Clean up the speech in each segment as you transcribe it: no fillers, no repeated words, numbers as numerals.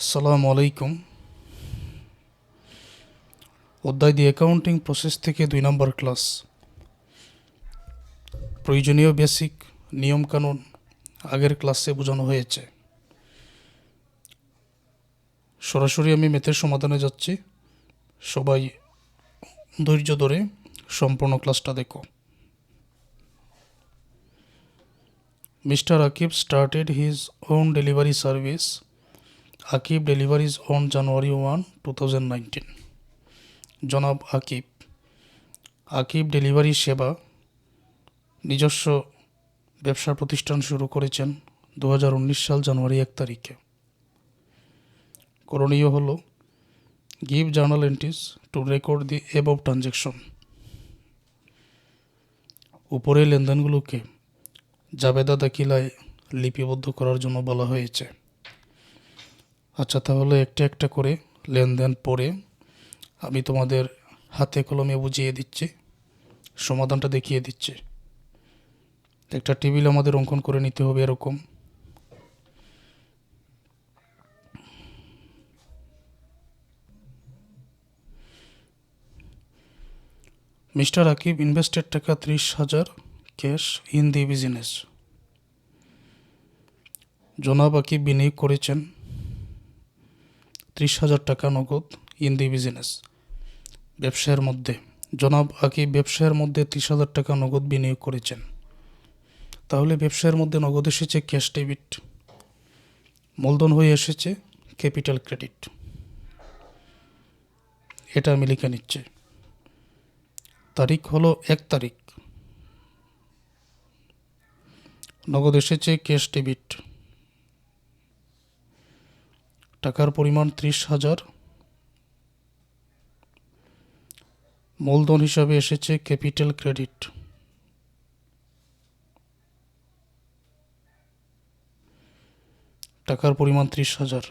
আসসালামু আলাইকুম। অধ্যায় দি অ্যাকাউন্টিং প্রসেস থেকে 2 নম্বর ক্লাস। প্রয়োজনীয় বেসিক নিয়মকানুন আগের ক্লাসে বোঝানো হয়েছে। সরাসরি আমি ম্যাথের সমাধানে যাচ্ছি, সবাই ধৈর্য ধরে সম্পূর্ণ ক্লাসটা দেখো। Mister Aqib started his own delivery service. Aqib deliveries on January 1, 2019। জনাব আকিব ডেলিভারি সেবা নিজস্ব ব্যবসা প্রতিষ্ঠান শুরু করেছেন 2019 সাল জানুয়ারি 1 তারিখে। করণীয় হলো give journal entries two record the above transaction. উপরে লেনদেনগুলোকে জাবেদা দাখিলায় লিপিবদ্ধ করার জন্য বলা হয়েছে। আচ্ছা, তাহলে একটা একটা করে লেনদেন পড়ে আমি তোমাদের হাতে কলমে বুঝিয়ে দিচ্ছি, সমাধানটা দেখিয়ে দিচ্ছি। একটা টেবিল আমাদের অঙ্কন করে নিতে হবে এরকম। মিস্টার আকিব ইনভেস্টেড টাকা 30,000 ক্যাশ ইন দি বিজনেস। জনাব আকিব বিনিয়োগ করেছেন 30,000 টাকা নগদ ইন দি বিজনেস, ব্যবসায়ের মধ্যে। জনাব আকিব ব্যবসায়ের মধ্যে 30,000 টাকা নগদ বিনিয়োগ করেছেন। তাহলে ব্যবসায়ের মধ্যে নগদ এসেছে ক্যাশ ডেবিট, মূলধন হয়ে এসেছে ক্যাপিটাল ক্রেডিট। এটা আমি লিখে নিচ্ছি। তারিখ হলো 1 তারিখ, নগদ এসেছে ক্যাশ ডেবিট, টাকার পরিমাণ 30,000, মূলধন হিসাবে এসেছে ক্যাপিটাল ক্রেডিট। টাকার পরিমাণ 30,000।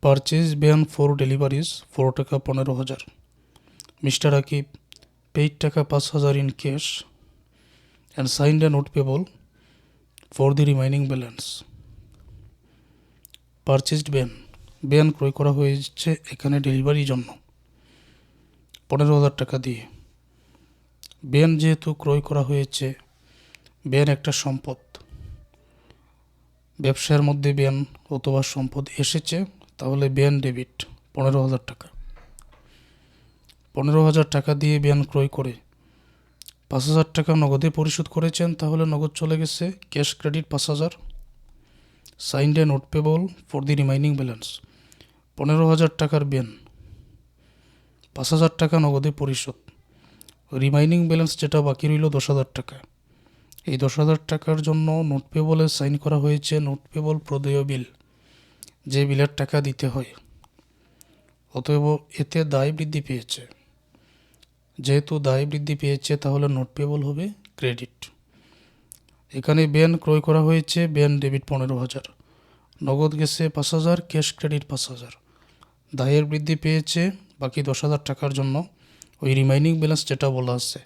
পারচেজ ব্যান ফর ডেলিভারিজ 4 টাকা 15,000। Mister Akib paid taka 5,000 in cash and signed a note payable for the remaining balance. Purchased van ক্রয় করা হয়েছে এখানে ডেলিভারির জন্য 15,000 টাকা দিয়ে। ব্যান যেহেতু ক্রয় করা হয়েছে, ব্যান একটা সম্পদ, ব্যবসার মধ্যে ব্যান অথবা সম্পদ এসেছে, তাহলে ব্যান ডেবিট 15,000 টাকা। 15,000 টাকা দিয়ে ব্যান ক্রয় করে 5,000 টাকা নগদে পরিশোধ করেছেন, তাহলে নগদ চলে গেছে cash credit 5,000। Signed a note payable for the remaining balance. 15,000 টাকার ব্যান, 5,000 টাকা নগদে পরিশোধ, রিমাইনিং ব্যালেন্স যেটা বাকি রইল 10,000 টাকা। এই 10,000 টাকার জন্য নোট পেবলে সাইন করা হয়েছে নোট পেবল প্রদেয় বিল, যে বিলের টাকা দিতে হয়। অতএব এতে দায় বৃদ্ধি পেয়েছে। যেহেতু দায় বৃদ্ধি পেয়েছে, তাহলে নোট পেবল হবে ক্রেডিট। এখানে ব্যান ক্রয় করা হয়েছে, ব্যান ডেবিট 15,000, নগদ গেছে 5,000, ক্যাশ ক্রেডিট 5,000। দায়ের বৃদ্ধি পেয়েছে বাকি 10,000 টাকার জন্য, ওই রিমাইনিং ব্যালেন্স যেটা বলা আছে,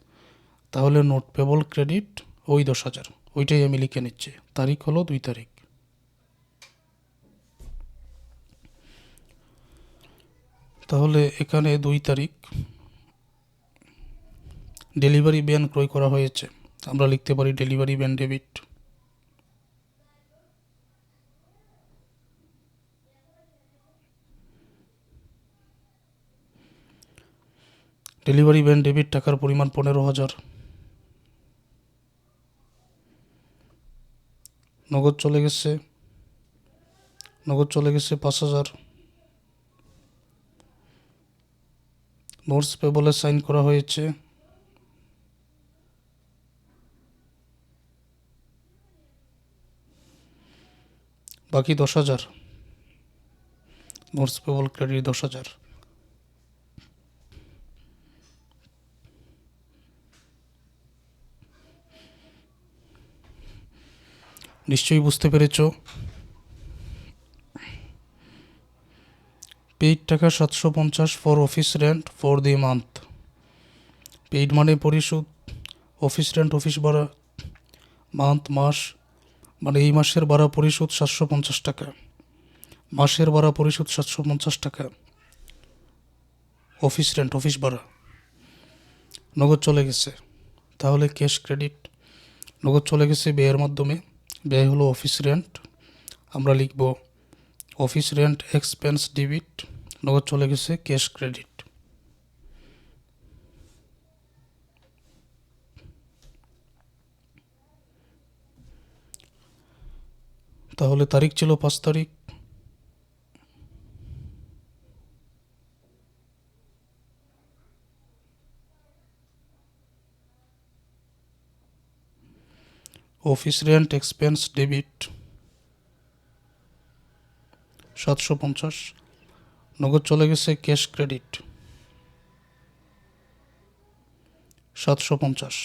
তাহলে নোট পেবল ক্রেডিট ওই 10,000, ওইটাই আমি লিখে নিচ্ছি। তারিখ হলো 2 তারিখ। তাহলে এখানে 2 তারিখ ডেলিভারি ব্যান ক্রয় করা হয়েছে, আমরা লিখতে পারি delivery van debit. Delivery van debit টাকার পরিমাণ 15,000। নগদ চলে গেছে 5,000। নোটস পেবলে সাইন করা হয়েছে বাকি 10,000, নোটস পেবল ক্রেডিট 10,000। নিশ্চয়ই বুঝতে পেরেছ। পেইড টাকা 750 for office rent for the month. Paid মানে পরিশোধ, অফিস রেন্ট অফিস ভাড়া, মাস মানে এই মাসের ভাড়া পরিশোধ 750 টাকা, মাসের ভাড়া পরিশোধ 750 টাকা, অফিস রেন্ট অফিস ভাড়া। নগদ চলে গেছে, তাহলে ক্যাশ ক্রেডিট। নগদ চলে গেছে ব্যয়ের মাধ্যমে, ব্যয় হলো অফিস রেন্ট, আমরা লিখব অফিস রেন্ট এক্সপেন্স ডেবিট। নগদ চলে গেছে ক্যাশ ক্রেডিট। তাহলে তারিখ ছিল 5 তারিখ, অফিস রেন্ট এক্সপেন্স ডেবিট 750, নগদ চলে গেছে ক্যাশ ক্রেডিট 750।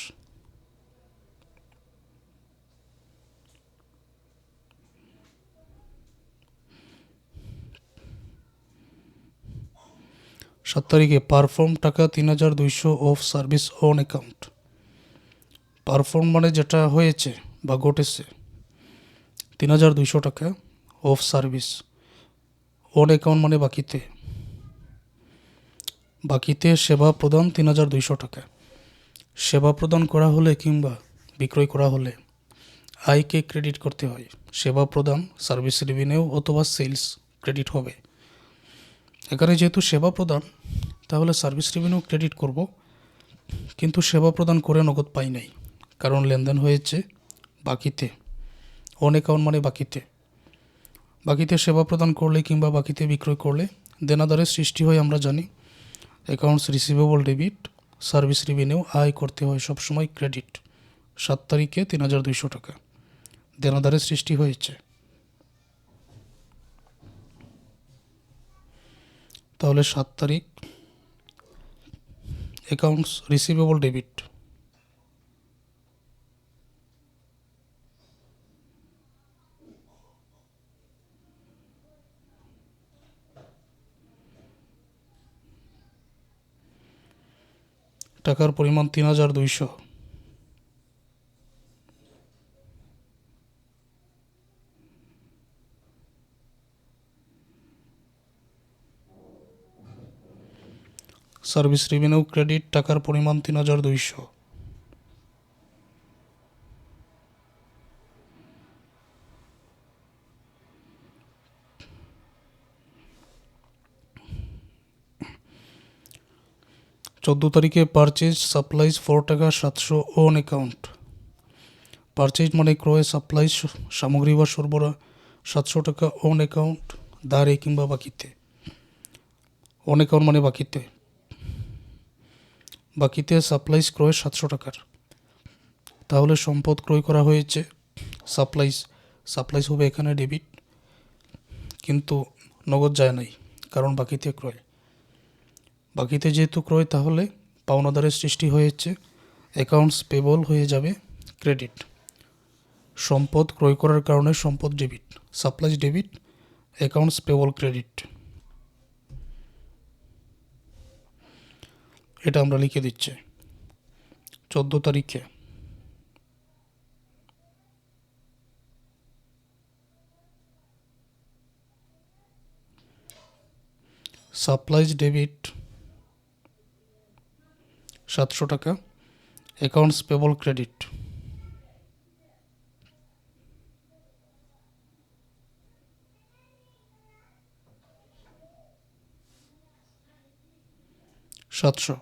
সাত তারিখে পারফর্ম টাকা 3200 of service on account. Perform মানে যেটা হয়েছে বা ঘটেছে, 3200 টাকা অফ সার্ভিস, অন অ্যাকাউন্ট মানে বাকিতে, বাকিতে সেবা প্রদান 3200 টাকা। সেবা প্রদান করা হলে কিংবা বিক্রয় করা হলে আয়কে ক্রেডিট করতে হয়। সেবা প্রদান সার্ভিস রেভিনিউ অথবা সেলস ক্রেডিট হবে। এখানে যেহেতু সেবা প্রদান, তাহলে সার্ভিস রেভিনিউ ক্রেডিট করব, কিন্তু সেবা প্রদান করে নগদ পাই নাই, কারণ লেনদেন হয়েছে বাকিতে। অন অ্যাকাউন্ট মানে বাকিতে, বাকিতে সেবা প্রদান করলে কিংবা বাকিতে বিক্রয় করলে দেনাদারের সৃষ্টি হয় আমরা জানি। Accounts receivable debit, service revenue আয় করতে হয় সবসময় ক্রেডিট। 7 তারিখে 3200 টাকা দেনাদারের সৃষ্টি হয়েছে। তাহলে 7 তারিখ অ্যাকাউন্টস রিসিভেবল ডেবিট, টাকার পরিমাণ 3200। সার্ভিস রেভিনিউ ক্রেডিট টাকার পরিমাণ 3200। চোদ্দো তারিখে পারচেজ সাপ্লাইজ 4 টাকা 700 অন অ্যাকাউন্ট। পারচেজ মানে ক্রয়, সাপ্লাইজ সামগ্রী বা সরবরাহ 700 টাকা অন অ্যাকাউন্ট, ধারে কিংবা বাকিতে। অন অ্যাকাউন্ট মানে বাকিতে, বাকিতে সাপ্লাইজ ক্রয় 700 টাকার। তাহলে সম্পদ ক্রয় করা হয়েছে, সাপ্লাইজ, সাপ্লাইজ হবে এখানে ডেবিট, কিন্তু নগদ যায় নাই কারণ বাকিতে ক্রয়। বাকিতে যেহেতু ক্রয়, তাহলে পাওনাদারের সৃষ্টি হয়েছে, অ্যাকাউন্টস পেবল হয়ে যাবে ক্রেডিট। সম্পদ ক্রয় করার কারণে সম্পদ debit, supplies debit, accounts payable credit. এটা আমরা লিখে দিচ্ছি। 14 তারিখে সাপ্লাইজ ডেবিট 700 টাকা, অ্যাকাউন্টস পেবল ক্রেডিট। সাতশো।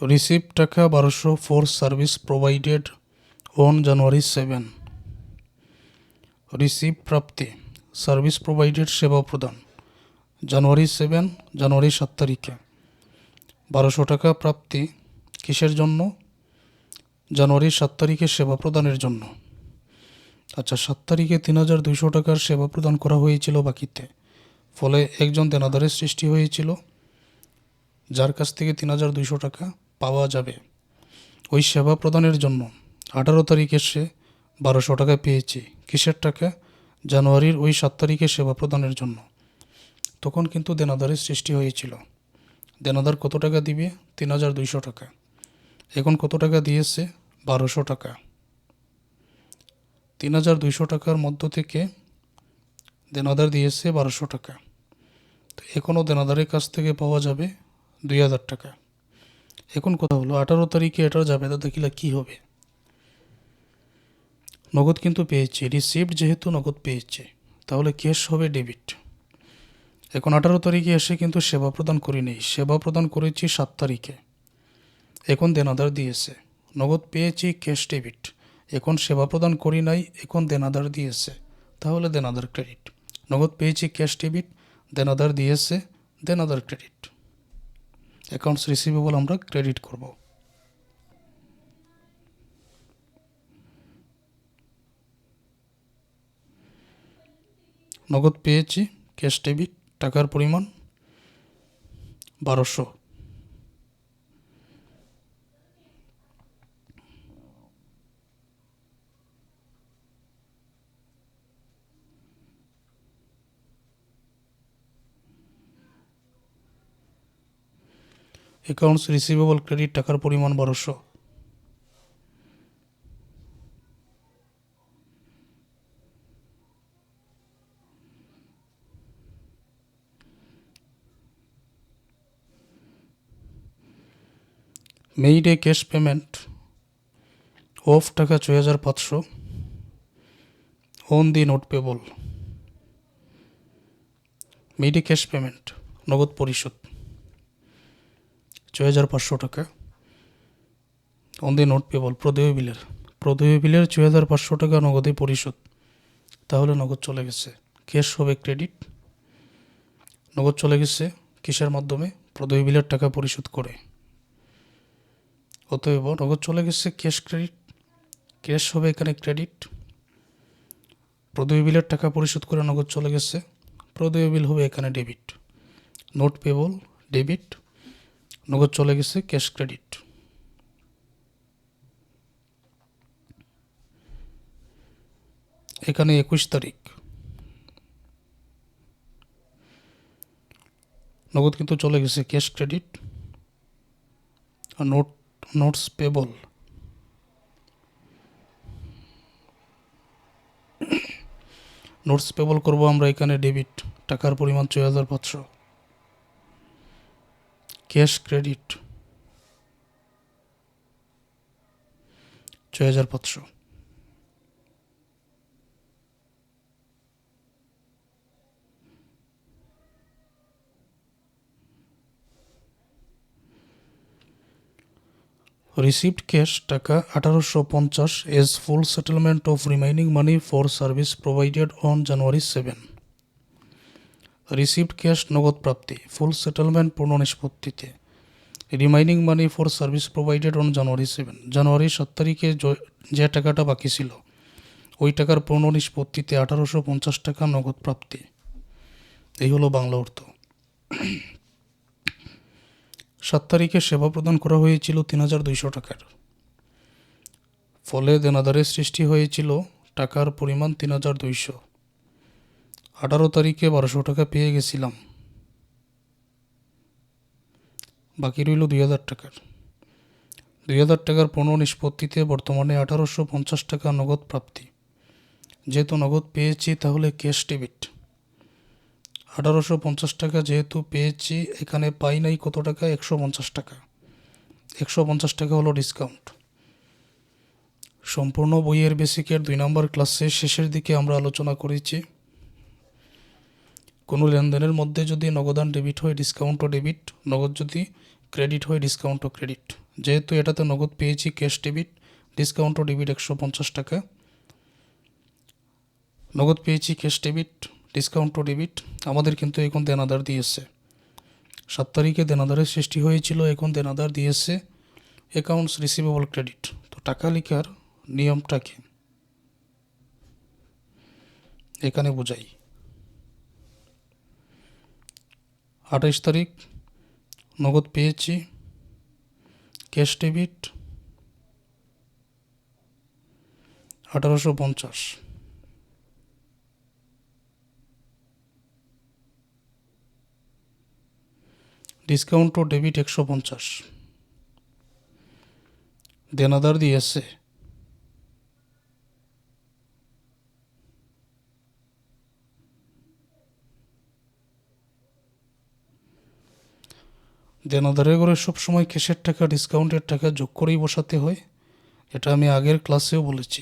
রিসিভ টাকা 1200 for service provided on January 7। Receive Prapti, service provided সেবা প্রদান, জানুয়ারি 7, জানুয়ারি 7 তারিখে 1200 টাকা প্রাপ্তি কিসের জন্য? জানুয়ারি 7 তারিখে সেবা প্রদানের জন্য। আচ্ছা, 7 তারিখে 3200 টাকার সেবা প্রদান করা হয়েছিল বাকিতে, ফলে একজন দেনাদারের সৃষ্টি হয়েছিল, যার কাছ থেকে 3200 টাকা পাওয়া যাবে। ওই সেবা প্রদানের জন্য 18 তারিখে সে 1200 টাকা পেয়েছি। কিসের টাকা? জানুয়ারির ওই 7 তারিখে সেবা প্রদানের জন্য। তখন কিন্তু দেনাদারের সৃষ্টি হয়েছিল। দেনাদার কত টাকা দিবে? 3200 টাকা। এখন কত টাকা দিয়েছে? 1200 টাকা। 3200 টাকার মধ্য থেকে দেনাদার দিয়েছে 1200 টাকা। তো এখনও দেনাদারের কাছ থেকে পাওয়া যাবে 2000 টাকা। এখন কথা হলো 18 তারিখে এটা যাবে, তা দেখিলে কী হবে? নগদ কিন্তু পেয়েছে, রিসিপ্ট যেহেতু নগদ পেয়েছে, তাহলে ক্যাশ হবে ডেবিট। এখন 18 তারিখে এসে কিন্তু সেবা প্রদান করিনি, সেবা প্রদান করেছি 7 তারিখে। এখন দেনাদার দিয়েছে, নগদ পেয়েছি, ক্যাশ ডেবিট। এখন সেবা প্রদান করি নাই, এখন দেনাদার দিয়েছে, তাহলে দেনাদার ক্রেডিট। নগদ পেয়েছি, ক্যাশ ডেবিট, দেনাদার দিয়েছে, দেনাদার ক্রেডিট। অ্যাকাউন্টস রিসিভেবল আমরা ক্রেডিট করব। নগদ পেয়েছি, ক্যাশ ডেবিট, টাকার পরিমাণ 1200। অ্যাকাউন্টস রিসিভেবল ক্রেডিট, টাকার পরিমাণ 1200। Made a cash payment of taka 6500 on the note payable. Made a cash payment, নগদ পরিশোধ 6500 টাকা অন দি নোট পেবল, প্রদেয় বিলের 6500 টাকা নগদে পরিশোধ। তাহলে নগদ চলে গেছে, ক্যাশ হবে ক্রেডিট। নগদ চলে গেছে কিসের মাধ্যমে? প্রদেয় বিলের টাকা পরিশোধ করে। অতএব নগদ চলে গেছে, ক্যাশ ক্রেডিট, ক্যাশ হবে এখানে ক্রেডিট। প্রদেয় বিলের টাকা পরিশোধ করে নগদ চলে গেছে, প্রদেয় বিল হবে এখানে ডেবিট। নোট পেবল ডেবিট, নগদ চলে গেছে, ক্যাশ ক্রেডিট। এখানে 21 তারিখ, নগদ কিন্তু চলে গেছে, ক্যাশ ক্রেডিট। আর নোটস পেবল, নোটস পেবল করবো আমরা এখানে ডেবিট, টাকার পরিমাণ 6500। Cash credit 6500। রিসিভড ক্যাশ টাকা 1850 as full settlement of remaining money for service provided on January 7। Received cash নগদ প্রাপ্তি, ফুল সেটেলমেন্ট পূর্ণ নিষ্পত্তিতে, remaining money for service provided on January 7। জানুয়ারি 7 তারিখে যে টাকাটা বাকি ছিল ওই টাকার পূর্ণ নিষ্পত্তিতে 1850 টাকা নগদ প্রাপ্তি। এই হলো বাংলা অর্থ। 7 তারিখে সেবা প্রদান করা হয়েছিল 3200 টাকার, ফলে দেনাদারের সৃষ্টি হয়েছিল টাকার পরিমাণ 3200। 18 তারিখে 1200 টাকা পেয়ে গেছিলাম, বাকি রইল 2000 টাকার। 2000 টাকার পূর্ণ নিষ্পত্তিতে বর্তমানে 1850 টাকা নগদ প্রাপ্তি। যেহেতু নগদ পেয়েছি তাহলে ক্যাশ ডেবিট। 1850 টাকা যেহেতু পেয়েছি, এখানে পাই নাই কত টাকা? 150 টাকা। 150 টাকা হলো ডিসকাউন্ট। সম্পূর্ণ বইয়ের বেসিকের 2 নম্বর ক্লাসের শেষের দিকে আমরা আলোচনা করেছি কোনো লেনদেনের মধ্যে যদি নগদান ডেবিট হয় ডিসকাউন্টও ডেবিট, নগদ যদি ক্রেডিট হয় ডিসকাউন্টও ক্রেডিট। যেহেতু এটাতে নগদ পেয়েছি ক্যাশ ডেবিট, ডিসকাউন্টও ডেবিট 150 টাকা। নগদ পেয়েছি ক্যাশ ডেবিট, ডিসকাউন্টও ডেবিট। আমাদের কিন্তু এখন দেনাদার দিয়েছে। 7 তারিখে দেনাদারের সৃষ্টি হয়েছিল, এখন দেনাদার দিয়েছে। Accounts receivable credit. তো টাকা লেখার নিয়মটা কি এখানে বোঝাই। 28 তারিখ নগদ পেয়েছি, ক্যাশ ডেবিট। 1850। ডিসকাউন্ট ও ডেবিট 150। দেনাদার দিয়েছে দেনাদারের ঘরে সবসময় ক্যাশের টাকা ডিসকাউন্টের টাকা যোগ করেই বসাতে হয়, এটা আমি আগের ক্লাসেও বলেছি।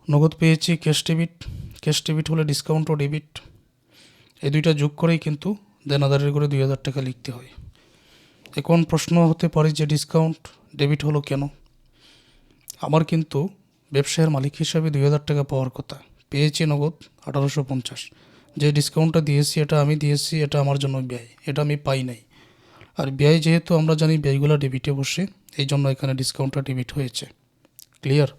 নগদ পেয়েছি ক্যাশ ডেবিট হলে ডিসকাউন্ট ও ডেবিট, এই দুইটা যোগ করেই কিন্তু দেনাদারের ঘরে 2000 টাকা লিখতে হয়। এখন প্রশ্ন হতে পারে যে ডিসকাউন্ট ডেবিট হলো কেন? আমার কিন্তু ব্যবসায়ের মালিক হিসাবে 2000 টাকা পাওয়ার কথা, পেয়েছি নগদ 1850। যে ডিসকাউন্টটা দিয়েছি এটা আমি দিয়েছি, এটা আমার জন্য ব্যয়, এটা আমি পাই নাই। আর ব্যয় যেহেতু আমরা জানি ব্যয়গুলো ডেবিটে বসে, এই জন্য এখানে ডিসকাউন্টটা ডেবিট হয়েছে। ক্লিয়ার?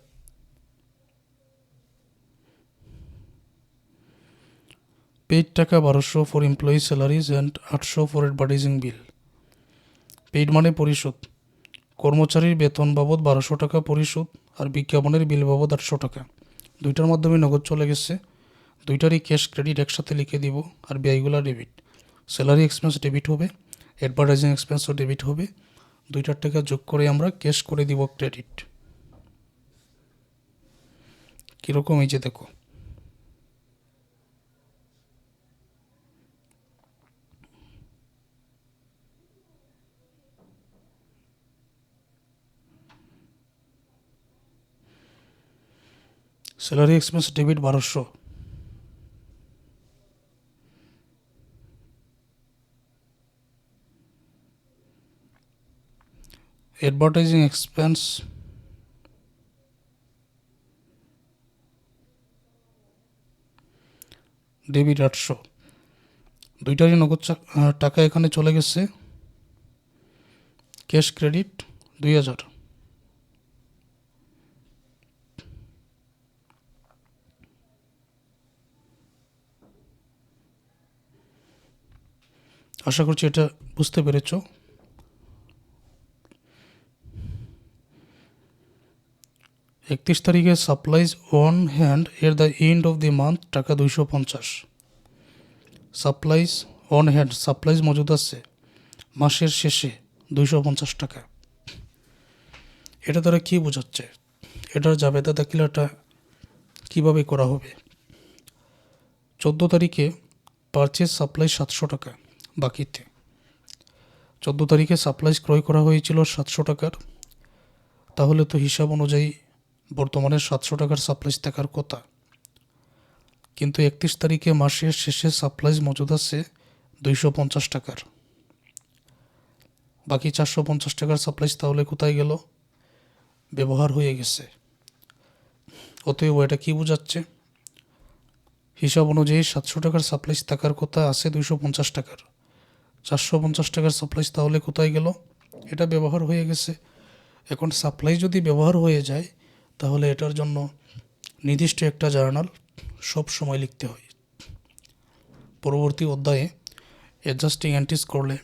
পেইড টাকা 1200 for employee salaries and 800 for advertising bill. Paid মানে পরিশোধ, কর্মচারীর বেতন বাবদ 1200 টাকা পরিশোধ আর বিজ্ঞাপনের বিল বাবদ 800 টাকা। দুইটার মাধ্যমে নগদ চলে গেছে, দুইটারই ক্যাশ ক্রেডিট একসাথে লিখে দিব। আর ব্যয়গুলো ডেবিট, স্যালারি এক্সপেন্স ডেবিট হবে, অ্যাডভার্টাইজিং এক্সপেন্সও ডেবিট হবে। দুইটার টাকা যোগ করে আমরা ক্যাশ করে দিব ক্রেডিট। কীরকম? এই যে দেখো, salary expense debit 1200, advertising expense debit 800। দুইটারই নগদ টাকা এখানে চলে গেছে, ক্যাশ ক্রেডিট 2000। আশা করছি এটা বুঝতে পেরেছ। 31 তারিখে supplies on hand at the end of the month টাকা 250। সাপ্লাইজ অন হ্যান্ড, সাপ্লাইজ মজুদ আছে মাসের শেষে 250 টাকা। এটা দ্বারা কী বোঝাচ্ছে? এটার জাবেদা দাখিলাটা কীভাবে করা হবে? 14 তারিখে পারচেজ সাপ্লাই 700 টাকা বাকিতে। 14 তারিখে সাপ্লাইজ ক্রয় করা হয়েছিল 700 টাকার, তাহলে তো হিসাব অনুযায়ী বর্তমানে 700 টাকার সাপ্লাইজ থাকার কথা। কিন্তু 31 তারিখে মাসের শেষে সাপ্লাইজ মজুদ আছে 250 টাকার, বাকি 450 টাকার সাপ্লাইজ তাহলে কোথায় গেল? ব্যবহার হয়ে গেছে। অতএব এটা কী বোঝাচ্ছে? হিসাব অনুযায়ী 700 টাকার সাপ্লাইজ থাকার কথা আছে 250 টাকার, 450 টাকার সাপ্লাইজ তাহলে কোথায় গেল? এটা ব্যবহার হয়ে গেছে। এখন সাপ্লাই যদি ব্যবহার হয়ে যায় তাহলে এটার জন্য নির্দিষ্ট একটা জার্নাল সব সময় লিখতে হয়। পরবর্তী অধ্যায়ে অ্যাডজাস্টিং এন্ট্রিজ করলে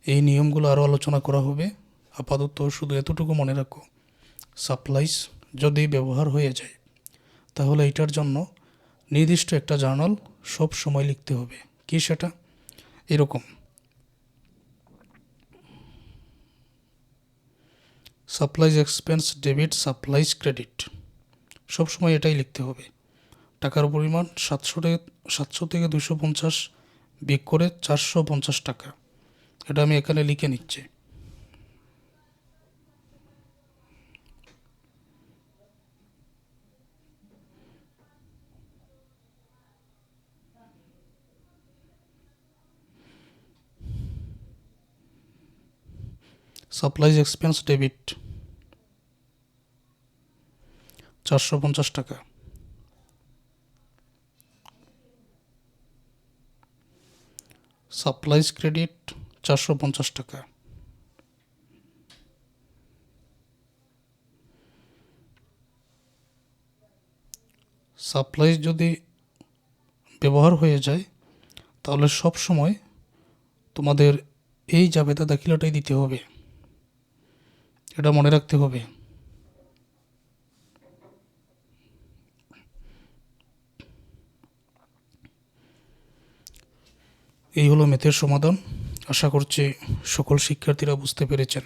এই নিয়মগুলো আরও আলোচনা করা হবে। আপাতত শুধু এতটুকু মনে রাখো, সাপ্লাইজ যদি ব্যবহার হয়ে যায় তাহলে এটার জন্য নির্দিষ্ট একটা জার্নাল সব সময় লিখতে হবে। কি সেটা? এরকম, supplies expense debit, supplies credit, সবসময় এটাই লিখতে হবে। টাকার পরিমাণ 700 থেকে 250 বিয়োগ করে 450 টাকা, এটা আমি এখানে লিখে নিচ্ছি। সাপ্লাইজ এক্সপেন্স ডেবিট 450 টাকা, সাপ্লাইজ ক্রেডিট 450 টাকা, সাপ্লাইজ যদি ব্যবহার হয়ে যায় তাহলে সব সময় তোমাদের এই জাবেদা দাখিলাটাই দিতে হবে, এটা মনে রাখতে হবে। এই হলো ম্যাথের সমাধান। আশা করছি সকল শিক্ষার্থীরা বুঝতে পেরেছেন।